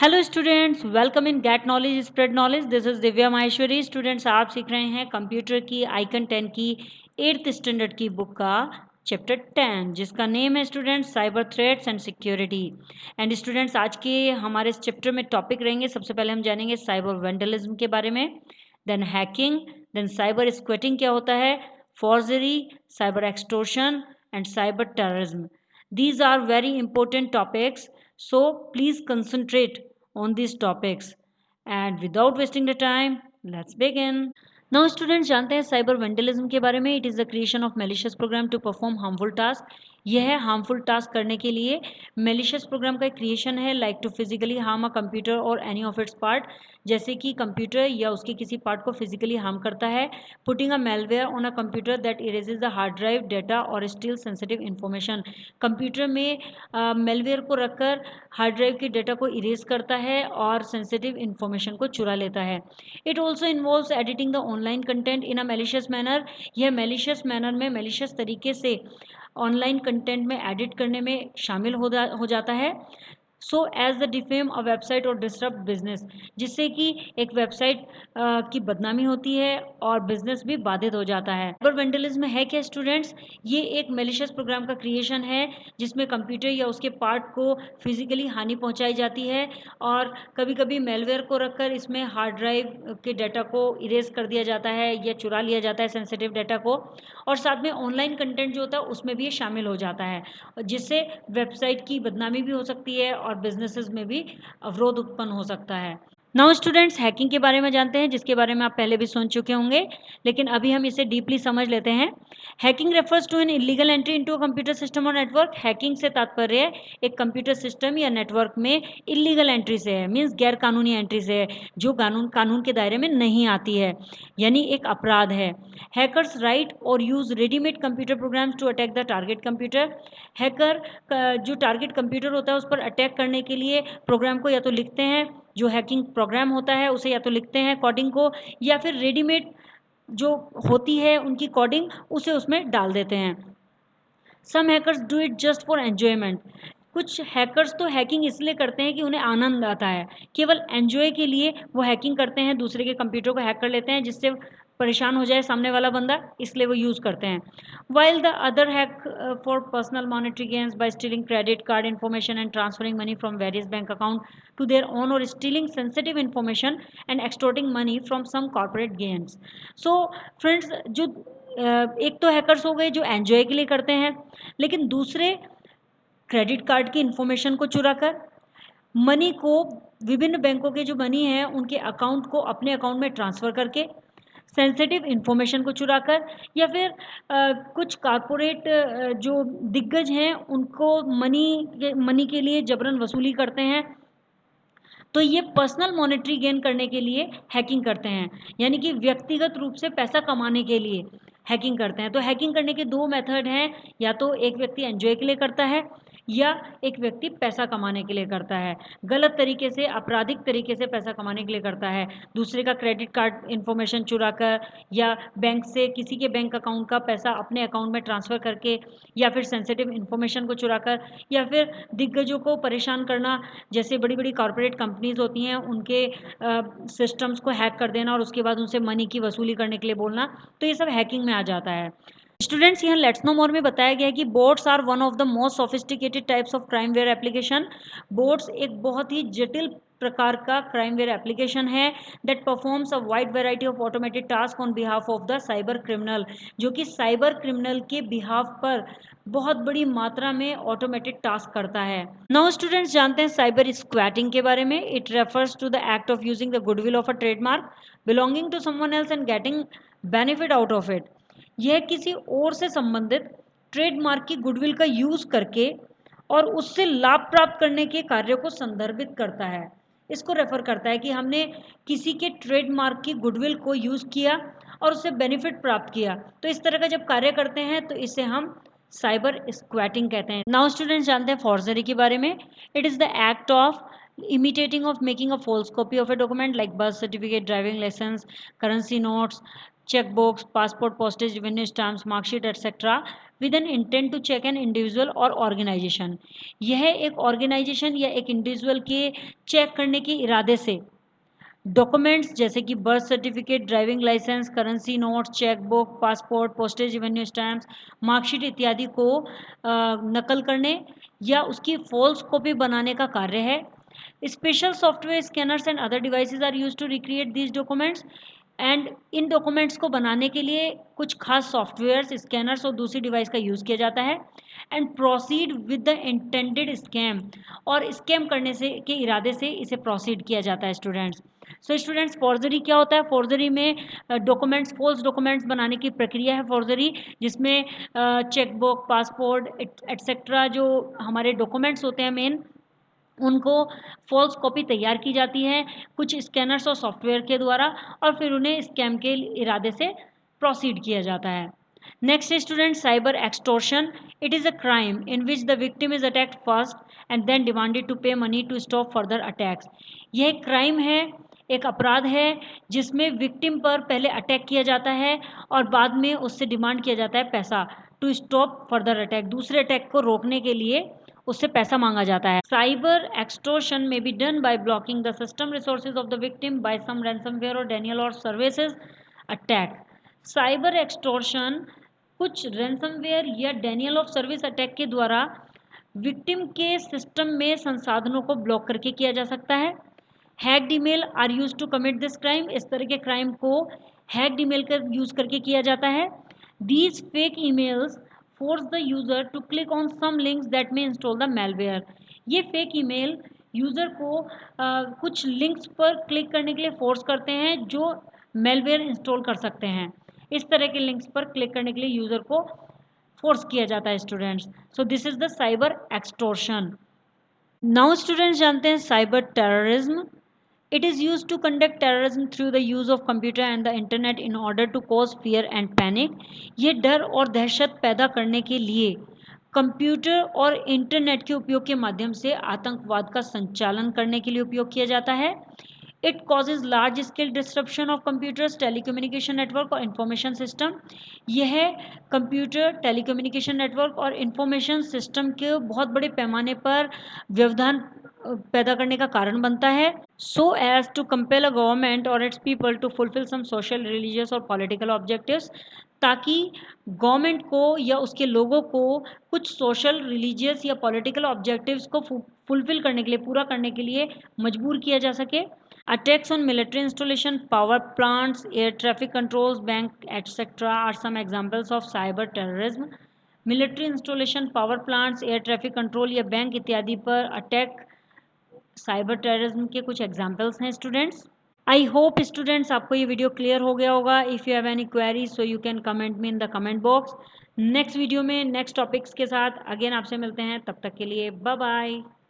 Hello students, welcome in get knowledge spread knowledge. This is Divya Maheshwari. Students, आप सीख रहे हैं कंप्यूटर की आइकन 10 की 8th स्टैंडर्ड की बुक का चैप्टर 10, जिसका नेम है students cyber threats and security. And students, आज के हमारे इस चैप्टर में टॉपिक रहेंगे। सबसे पहले हम जानेंगे साइबर वेंडलिज्म के बारे में, then hacking, then cyber squatting क्या होता है, forgery, cyber extortion and cyber terrorism. These are very important topics, so please concentrate on these topics. And without wasting the time, let's begin. Now students, जानते हैं cyber vandalism के बारे में। It is the creation of malicious program to perform harmful task. यह है harmful task करने के लिए मेलिशियस प्रोग्राम का क्रिएशन है, like to physically harm a computer और एनी ऑफ इट्स पार्ट, जैसे कि कंप्यूटर या उसके किसी पार्ट को फिजिकली हार्म करता है। Putting a malware on a computer that erases the hard drive data और स्टील सेंसिटिव इन्फॉर्मेशन। कंप्यूटर में मेलवेयर को रखकर हार्ड ड्राइव के डेटा को इरेज करता है और सेंसिटिव इन्फॉर्मेशन को चुरा लेता है। It also involves editing the online content in a malicious manner. यह मेलिशियस मैनर में मेलिशियस तरीके से ऑनलाइन कंटेंट में एडिट करने में शामिल हो जाता है। So as the defame a website और डिस्टर्ब बिजनेस, जिससे कि एक वेबसाइट की बदनामी होती है और बिजनेस भी बाधित हो जाता है। साइबर वेंडलिज्म है क्या स्टूडेंट्स? ये एक मेलिशियस प्रोग्राम का क्रिएशन है जिसमें कंप्यूटर या उसके पार्ट को फिजिकली हानि पहुंचाई जाती है और कभी कभी मेलवेयर को रखकर इसमें हार्ड ड्राइव के डाटा को इरेज कर दिया जाता है या चुरा लिया जाता है सेंसिटिव डाटा को, और साथ में ऑनलाइन कंटेंट जो होता है उसमें भी ये शामिल हो जाता है, जिससे वेबसाइट की बदनामी भी हो सकती है और बिजनेसेस में भी अवरोध उत्पन्न हो सकता है। नाउ स्टूडेंट्स, हैकिंग के बारे में जानते हैं, जिसके बारे में आप पहले भी सुन चुके होंगे, लेकिन अभी हम इसे डीपली समझ लेते हैं। Hacking refers to an illegal entry into a computer system और नेटवर्क। हैकिंग से तात्पर्य एक कंप्यूटर सिस्टम या नेटवर्क में इलीगल एंट्री से है, मीन्स गैर कानूनी एंट्री से है, जो कानून के दायरे में नहीं आती है, यानी एक अपराध है। हैकर्स राइट और use readymade computer programs to attack the target computer. Hacker जो टारगेट कंप्यूटर होता है उस पर अटैक करने के लिए प्रोग्राम को या तो लिखते हैं, जो हैकिंग प्रोग्राम होता है उसे या तो लिखते हैं कोडिंग को, या फिर रेडीमेड जो होती है उनकी कोडिंग उसे उसमें डाल देते हैं। Some hackers do it just for enjoyment. कुछ हैकर्स तो हैकिंग इसलिए करते हैं कि उन्हें आनंद आता है, केवल एन्जॉय के लिए वो हैकिंग करते हैं, दूसरे के कंप्यूटर को हैक कर लेते हैं जिससे परेशान हो जाए सामने वाला बंदा, इसलिए वो यूज़ करते हैं। While the other hack for personal monetary gains by stealing credit card information and transferring money from various bank account to their own और stealing sensitive information and extorting money from some corporate gains. So friends, जो एक तो hackers हो गए जो enjoy के लिए करते हैं, लेकिन दूसरे क्रेडिट कार्ड की इन्फॉर्मेशन को चुरा कर मनी को, विभिन्न बैंकों के जो मनी है उनके अकाउंट को अपने अकाउंट में ट्रांसफ़र करके, सेंसिटिव इन्फॉर्मेशन को चुराकर, या फिर कुछ कॉरपोरेट जो दिग्गज हैं उनको मनी के लिए जबरन वसूली करते हैं। तो ये पर्सनल मॉनेटरी गेन करने के लिए हैकिंग करते हैं, यानी कि व्यक्तिगत रूप से पैसा कमाने के लिए हैकिंग करते हैं। तो हैकिंग करने के दो मेथड हैं, या तो एक व्यक्ति एंजॉय के लिए करता है या एक व्यक्ति पैसा कमाने के लिए करता है, गलत तरीके से, आपराधिक तरीके से पैसा कमाने के लिए करता है, दूसरे का क्रेडिट कार्ड इन्फॉर्मेशन चुराकर या बैंक से किसी के बैंक अकाउंट का पैसा अपने अकाउंट में ट्रांसफ़र करके, या फिर सेंसिटिव इन्फॉर्मेशन को चुराकर, या फिर दिग्गजों को परेशान करना, जैसे बड़ी बड़ी कॉरपोरेट कंपनीज होती हैं उनके सिस्टम्स को हैक कर देना और उसके बाद उनसे मनी की वसूली करने के लिए बोलना, तो ये सब हैकिंग में आ जाता है। स्टूडेंट्स, यहाँ लेट्स नो मोर में बताया गया है कि bots are one of the most sophisticated types of crimeware application. Bots एक बहुत ही जटिल प्रकार का क्राइम वेयर एप्लीकेशन है that performs a wide variety of automated task on behalf of the cyber criminal, जो कि साइबर क्रिमिनल के बिहाफ पर बहुत बड़ी मात्रा में ऑटोमेटेड टास्क करता है। नाउ स्टूडेंट्स, जानते हैं साइबर स्क्वैटिंग के बारे में। It refers to the act of using the goodwill of a trademark belonging to someone else and getting benefit out of it. यह किसी और से संबंधित ट्रेडमार्क की गुडविल का यूज़ करके और उससे लाभ प्राप्त करने के कार्य को संदर्भित करता है। इसको रेफर करता है कि हमने किसी के ट्रेडमार्क की गुडविल को यूज़ किया और उससे बेनिफिट प्राप्त किया, तो इस तरह का जब कार्य करते हैं तो इसे हम साइबर स्क्वैटिंग कहते हैं। नाउ स्टूडेंट्स, जानते हैं फॉर्जरी के बारे में। It is the act of imitating of making a false copy of a document like birth certificate, driving license, currency notes, checkbooks, passport, postage, revenue stamps, mark sheet, etc., with an intent to cheat an individual और organisation. यह एक organisation या एक individual के check करने के इरादे से डॉक्यूमेंट्स जैसे कि birth certificate, driving licence, currency notes, chequebook, passport, postage revenue stamps, marksheet इत्यादि को नकल करने या उसकी फॉल्स कॉपी बनाने का कार्य है। Special software scanners and other devices are used to recreate these documents. And इन डॉक्यूमेंट्स को बनाने के लिए कुछ खास सॉफ्टवेयर्स, स्कैनर्स और दूसरी डिवाइस का यूज़ किया जाता है। And proceed with the intended scam, और स्कैम करने से के इरादे से इसे प्रोसीड किया जाता है स्टूडेंट्स। सो स्टूडेंट्स, फॉर्जरी क्या होता है? फॉर्जरी में डॉक्यूमेंट्स, फॉल्स डॉक्यूमेंट्स बनाने की प्रक्रिया है फॉर्जरी, जिसमें चेकबुक, पासपोर्ट एटसेट्रा जो हमारे डॉक्यूमेंट्स होते हैं मेन, उनको फॉल्स कॉपी तैयार की जाती है कुछ स्कैनर्स और सॉफ्टवेयर के द्वारा, और फिर उन्हें स्कैम के इरादे से प्रोसीड किया जाता है। Next student, cyber extortion. It is a crime in which the victim is attacked first and then demanded to pay money to stop further attacks. यह एक क्राइम है, एक अपराध है, जिसमें विक्टिम पर पहले अटैक किया जाता है और बाद में उससे डिमांड किया जाता है पैसा, टू स्टॉप फर्दर अटैक, दूसरे अटैक को रोकने के लिए उससे पैसा मांगा जाता है। साइबर एक्सटॉर्शन में be done by blocking the system resources of the victim by some ransomware और डेनियल और सर्विसेज अटैक। साइबर एक्सटॉर्शन कुछ रैंसमवेयर या डेनियल ऑफ सर्विस अटैक के द्वारा विक्टिम के सिस्टम में संसाधनों को ब्लॉक करके किया जा सकता है। Hacked email are use to commit this crime. इस तरह के क्राइम को हैक्ड ईमेल का यूज करके किया जाता है। These fake emails force the user to click on some links that may install the malware। ये फेक ईमेल यूज़र को कुछ लिंक्स पर क्लिक करने के लिए फोर्स करते हैं जो मेलवेयर इंस्टॉल कर सकते हैं। इस तरह के लिंक्स पर क्लिक करने के लिए यूज़र को फोर्स किया जाता है students. So this is the cyber extortion. Now students जानते हैं cyber terrorism. It is used to conduct terrorism through the use of computer and the internet in order to cause fear and panic। ये डर और दहशत पैदा करने के लिए कंप्यूटर और इंटरनेट के उपयोग के माध्यम से आतंकवाद का संचालन करने के लिए उपयोग किया जाता है। It causes large scale disruption of computers, telecommunication network और इंफॉर्मेशन सिस्टम। यह कंप्यूटर, टेलीकम्युनिकेशन नेटवर्क और इंफॉर्मेशन सिस्टम के बहुत बड़े पैमाने पर व्यवधान पैदा करने का कारण बनता है। So as to compel a government और its people to fulfil some social, religious और पॉलिटिकल ऑब्जेक्टिव्स, ताकि गवर्नमेंट को या उसके लोगों को कुछ सोशल, रिलीजियस या पॉलिटिकल ऑब्जेक्टिव्स को फुलफिल करने के लिए, पूरा करने के लिए मजबूर किया जा सके। Attacks on military installation, power plants, air traffic controls, bank etcetera are some examples of cyber terrorism. Military installation, power plants, air traffic control या बैंक इत्यादि पर अटैक साइबर टेररिज्म के कुछ एग्जाम्पल्स हैं स्टूडेंट्स। आई होप स्टूडेंट्स आपको ये video clear हो गया होगा। If you have any query so you can comment me in the comment box. Next video में नेक्स्ट टॉपिक्स के साथ अगेन आपसे मिलते हैं, तब तक के लिए बाय बाय।